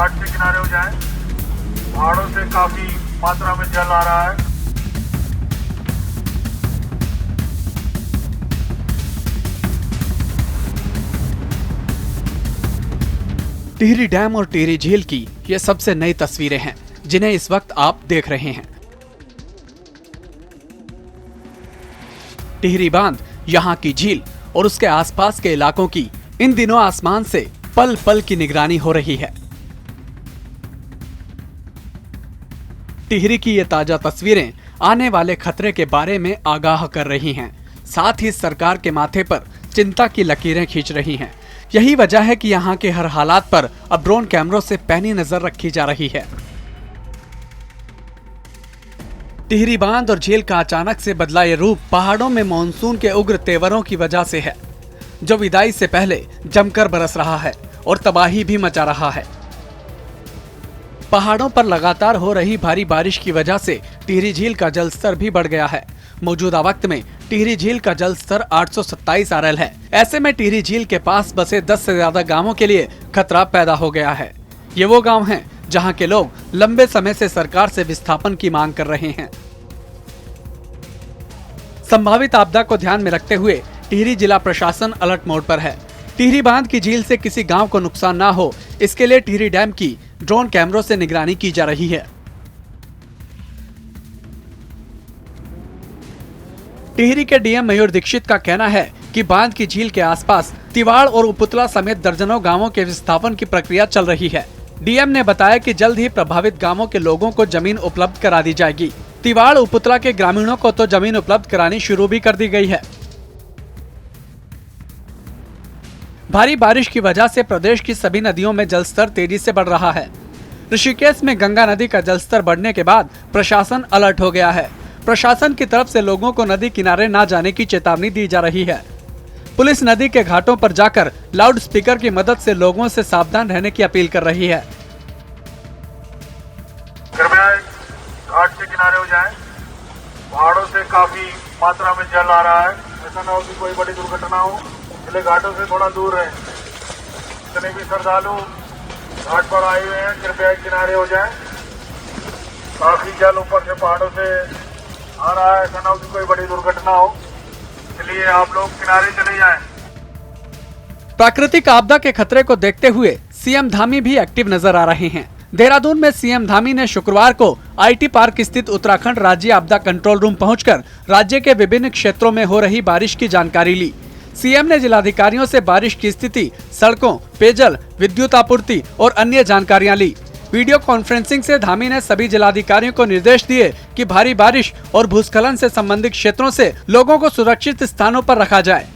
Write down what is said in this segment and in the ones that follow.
घाट के किनारे हो जाएं। पहाड़ों से काफी मात्रा में जल आ रहा है। टिहरी डैम और टिहरी झील की ये सबसे नई तस्वीरें हैं जिन्हें इस वक्त आप देख रहे हैं। टिहरी बांध, यहाँ की झील और उसके आसपास के इलाकों की इन दिनों आसमान से पल पल की निगरानी हो रही है। टिहरी की ये ताजा तस्वीरें आने वाले खतरे के बारे में आगाह कर रही हैं, साथ ही सरकार के माथे पर चिंता की लकीरें खींच रही हैं। यही वजह है कि यहाँ के हर हालात पर अब ड्रोन कैमरों से पैनी नजर रखी जा रही है। टिहरी बांध और झील का अचानक से बदला ये रूप पहाड़ों में मानसून के उग्र तेवरों की वजह से है, जो विदाई से पहले जमकर बरस रहा है और तबाही भी मचा रहा है। पहाड़ों पर लगातार हो रही भारी बारिश की वजह से टिहरी झील का जलस्तर भी बढ़ गया है। मौजूदा वक्त में टिहरी झील का जल स्तर 827 आरएल है। ऐसे में टिहरी झील के पास बसे 10 से ज्यादा गांवों के लिए खतरा पैदा हो गया है। ये वो गांव हैं जहां के लोग लंबे समय से सरकार से विस्थापन की मांग कर रहे हैं। संभावित आपदा को ध्यान में रखते हुए टिहरी जिला प्रशासन अलर्ट मोड पर है। टिहरी बांध की झील से किसी गांव को नुकसान न हो, इसके लिए टिहरी डैम की ड्रोन कैमरों से निगरानी की जा रही है। टिहरी के डीएम मयूर दीक्षित का कहना है कि बांध की झील के आसपास तिवाड़ और उपुतला समेत दर्जनों गांवों के विस्थापन की प्रक्रिया चल रही है। डीएम ने बताया कि जल्द ही प्रभावित गांवों के लोगों को जमीन उपलब्ध करा दी जाएगी। तिवाड़ उपुतला के ग्रामीणों को तो जमीन उपलब्ध करानी शुरू भी कर दी गई है। भारी बारिश की वजह से प्रदेश की सभी नदियों में जलस्तर तेजी से बढ़ रहा है। ऋषिकेश में गंगा नदी का जलस्तर बढ़ने के बाद प्रशासन अलर्ट हो गया है। प्रशासन की तरफ से लोगों को नदी किनारे न जाने की चेतावनी दी जा रही है। पुलिस नदी के घाटों पर जाकर लाउड स्पीकर की मदद से लोगों से सावधान रहने की अपील कर रही है। कृपया घाट के किनारे हो जाएं। पहाड़ों से काफी मात्रा में जल आ रहा है। ऐसा न हो कि कोई बड़ी दुर्घटना हो, इसलिए घाटों से थोड़ा दूर रहें। जितने भी श्रद्धालु घाट पर आए हुए हैं, कृपया किनारे हो जाएं। काफी जल ऊपर से पहाड़ों से आ रहा है। ऐसा न हो कि कोई बड़ी दुर्घटना हो, इसलिए आप लोग किनारे चले जाएं। प्राकृतिक आपदा के खतरे को देखते हुए सीएम धामी भी एक्टिव नजर आ रहे हैं। देहरादून में सीएम धामी ने शुक्रवार को आईटी पार्क स्थित उत्तराखंड राज्य आपदा कंट्रोल रूम पहुंचकर राज्य के विभिन्न क्षेत्रों में हो रही बारिश की जानकारी ली। सीएम ने जिलाधिकारियों से बारिश की स्थिति, सड़कों, पेयजल, विद्युत आपूर्ति और अन्य जानकारियां ली। वीडियो कॉन्फ्रेंसिंग से धामी ने सभी जिलाधिकारियों को निर्देश दिए कि भारी बारिश और भूस्खलन से संबंधित क्षेत्रों से लोगों को सुरक्षित स्थानों पर रखा जाए।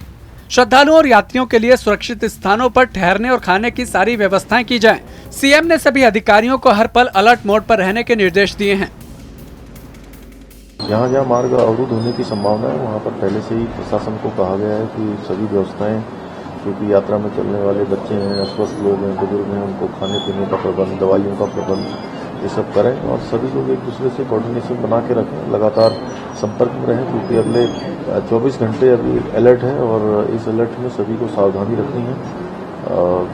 श्रद्धालुओं और यात्रियों के लिए सुरक्षित स्थानों पर ठहरने और खाने की सारी व्यवस्थाएं की जाएं। सीएम ने सभी अधिकारियों को हर पल अलर्ट मोड पर रहने के निर्देश दिए हैं। जहाँ जहाँ मार्ग अवरुद्ध होने की संभावना है, वहाँ पर पहले से ही प्रशासन को कहा गया है कि सभी व्यवस्थाएं, क्योंकि यात्रा में चलने वाले बच्चे हैं, अस्वस्थ लोग हैं, बुजुर्ग हैं, उनको खाने पीने का प्रबंध, दवाइयों का प्रबंध, ये सब करें और सभी लोग एक दूसरे से कोऑर्डिनेशन बना के रखें, लगातार संपर्क में रहें, क्योंकि अगले 24 घंटे अभी अलर्ट है और इस अलर्ट में सभी को सावधानी रखनी है।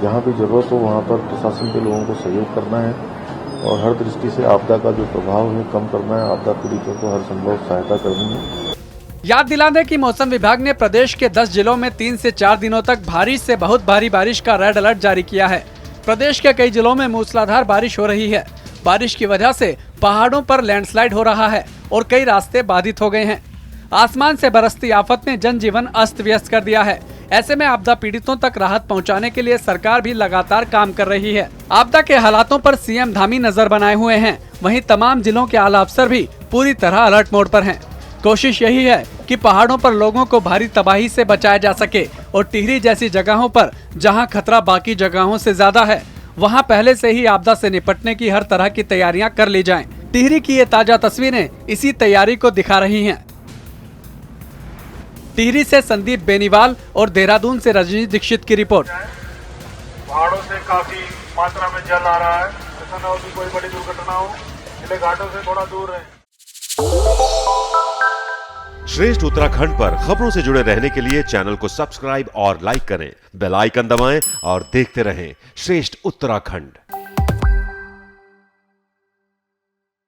जहाँ भी जरूरत हो वहाँ पर प्रशासन के लोगों को सहयोग करना है और हर दृष्टि से आपदा का जो प्रभाव है कम करना है, आपदा पीड़ितों को हर संभव सहायता करनी है। याद दिला दें कि मौसम विभाग ने प्रदेश के 10 जिलों में 3 से 4 दिनों तक भारी से बहुत भारी बारिश का रेड अलर्ट जारी किया है। प्रदेश के कई जिलों में मूसलाधार बारिश हो रही है। बारिश की वजह से पहाड़ों पर लैंडस्लाइड हो रहा है और कई रास्ते बाधित हो गए हैं। आसमान से बरसती आफत ने जनजीवन अस्त व्यस्त कर दिया है। ऐसे में आपदा पीड़ितों तक राहत पहुंचाने के लिए सरकार भी लगातार काम कर रही है। आपदा के हालातों पर सीएम धामी नजर बनाए हुए हैं। वहीं तमाम जिलों के आला अफसर भी पूरी तरह अलर्ट मोड पर हैं। कोशिश यही है कि पहाड़ों पर लोगों को भारी तबाही से बचाया जा सके और टिहरी जैसी जगहों पर जहां खतरा बाकी जगहों से ज्यादा है, वहां पहले से ही आपदा से निपटने की हर तरह की तैयारियां कर ली जाएं। टिहरी की ये ताजा तस्वीरें इसी तैयारी को दिखा रही हैं। टिहरी से संदीप बेनीवाल और देहरादून से रजनी दीक्षित की रिपोर्ट। पहाड़ों से काफी मात्रा में जल आ रहा है। ऐसा न हो कि कोई बड़ी दुर्घटना हो, इसलिए घाटों से थोड़ा दूर रहें। श्रेष्ठ उत्तराखंड पर खबरों से जुड़े रहने के लिए चैनल को सब्सक्राइब और लाइक करें, बेल आइकन दबाएं और देखते रहें श्रेष्ठ उत्तराखंड।